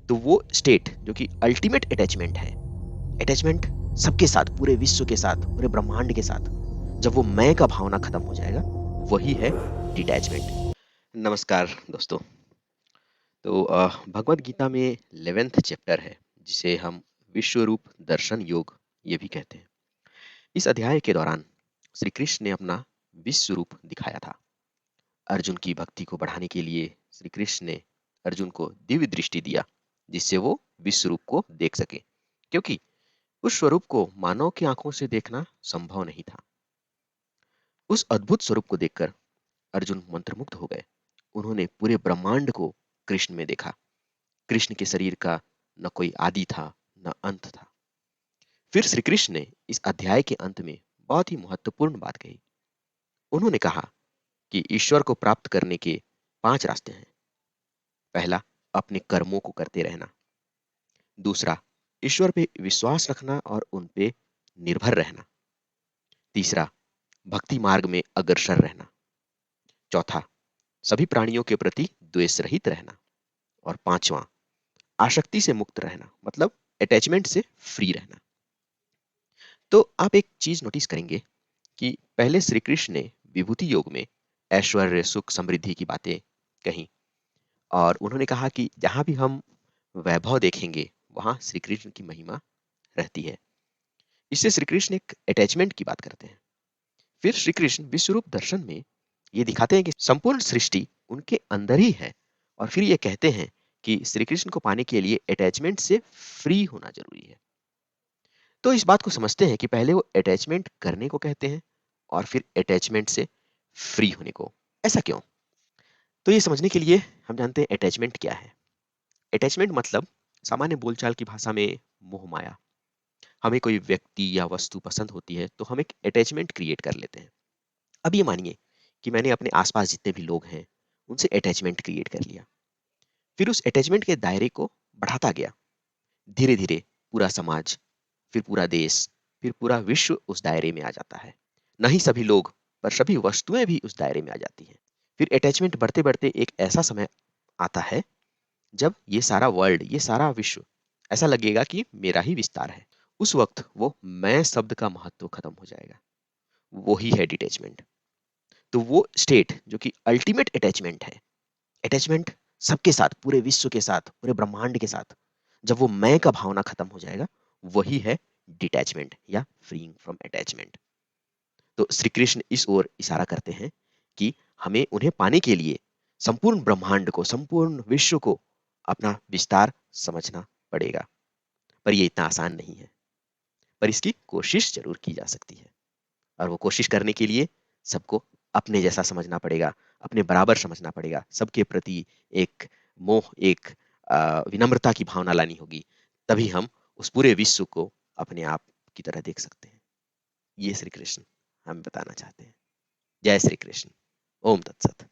तो वो स्टेट जो कि अल्टीमेट अटैचमेंट है, अटैचमेंट सबके साथ, पूरे विश्व के साथ, पूरे ब्रह्मांड के साथ, जब वो मैं का भावना खत्म हो जाएगा, वही है डिटैचमेंट। नमस्कार दोस्तों। तो भगवत गीता में 11th चैप्टर है, जिसे हम विश्व रूप दर्शन योग ये भी कहते हैं। इस अध्याय के दौरान श्री कृष्ण ने अपना विश्व रूप दिखाया था। अर्जुन की भक्ति को बढ़ाने के लिए श्री कृष्ण ने अर्जुन को दिव्य दृष्टि दिया, जिससे वो विश्व रूप को देख सके, क्योंकि उस स्वरूप को मानव की आंखों से देखना संभव नहीं था। उस अद्भुत स्वरूप को देखकर अर्जुन मंत्रमुग्ध हो गए। उन्होंने पूरे ब्रह्मांड को कृष्ण में देखा। कृष्ण के शरीर का न कोई आदि था, न अंत था। फिर श्री कृष्ण ने इस अध्याय के अंत में बहुत ही महत्वपूर्ण बात कही। उन्होंने कहा कि ईश्वर को प्राप्त करने के 5 रास्ते हैं। पहला, अपने कर्मों को करते रहना। दूसरा, ईश्वर पे विश्वास रखना और उन पे निर्भर रहना। तीसरा, भक्ति मार्ग में अग्रसर रहना। चौथा, सभी प्राणियों के प्रति द्वेष रहित रहना। और पांचवा, आसक्ति से मुक्त रहना, मतलब अटैचमेंट से फ्री रहना। तो आप एक चीज नोटिस करेंगे कि पहले श्री कृष्ण ने विभूति योग में ऐश्वर्य, सुख, समृद्धि की बातें कही, और उन्होंने कहा कि जहां भी हम वैभव देखेंगे वहां श्री कृष्ण की महिमा रहती है। इससे श्री कृष्ण एक अटैचमेंट की बात करते हैं। फिर श्री कृष्ण विश्वरूप दर्शन में ये दिखाते हैं कि संपूर्ण सृष्टि उनके अंदर ही है, और फिर ये कहते हैं कि श्री कृष्ण को पाने के लिए अटैचमेंट से फ्री होना जरूरी है। तो इस बात को समझते हैं कि पहले वो अटैचमेंट करने को कहते हैं और फिर अटैचमेंट से फ्री होने को। ऐसा क्यों? तो ये समझने के लिए हम जानते हैं अटैचमेंट क्या है। अटैचमेंट मतलब सामान्य बोलचाल की भाषा में मोह माया। हमें कोई व्यक्ति या वस्तु पसंद होती है तो हम एक अटैचमेंट क्रिएट कर लेते हैं। अब ये मानिए कि मैंने अपने आसपास जितने भी लोग हैं उनसे अटैचमेंट क्रिएट कर लिया। फिर उस अटैचमेंट के दायरे को बढ़ाता गया। धीरे धीरे पूरा समाज, फिर पूरा देश, फिर पूरा विश्व उस दायरे में आ जाता है। नहीं सभी लोग, पर सभी वस्तुएं भी उस दायरे में आ जाती हैं। फिर अटैचमेंट बढ़ते बढ़ते एक ऐसा समय आता है जब ये सारा वर्ल्ड, ये सारा विश्व ऐसा लगेगा कि मेरा ही विस्तार है। उस वक्त वो मैं शब्द का महत्व खत्म हो जाएगा। वो ही है डिटैचमेंट। तो वो स्टेट जो कि अल्टीमेट अटैचमेंट है, अटैचमेंट सबके साथ, पूरे विश्व के साथ, पूरे ब्रह्मांड के साथ, जब वो मैं का भावना खत्म हो जाएगा, वही है डिटैचमेंट या फ्रीइंग फ्रॉम अटैचमेंट। तो श्री कृष्ण इस ओर इशारा करते हैं कि हमें उन्हें पाने के लिए संपूर्ण ब्रह्मांड को, संपूर्ण विश्व को अपना विस्तार समझना पड़ेगा। पर ये इतना आसान नहीं है, पर इसकी कोशिश जरूर की जा सकती है। और वो कोशिश करने के लिए सबको अपने जैसा समझना पड़ेगा, अपने बराबर समझना पड़ेगा, सबके प्रति एक मोह, एक विनम्रता की भावना लानी होगी। तभी हम उस पूरे विश्व को अपने आप की तरह देख सकते हैं। ये श्री कृष्ण हमें बताना चाहते हैं। जय श्री कृष्ण। ओम तत्सत।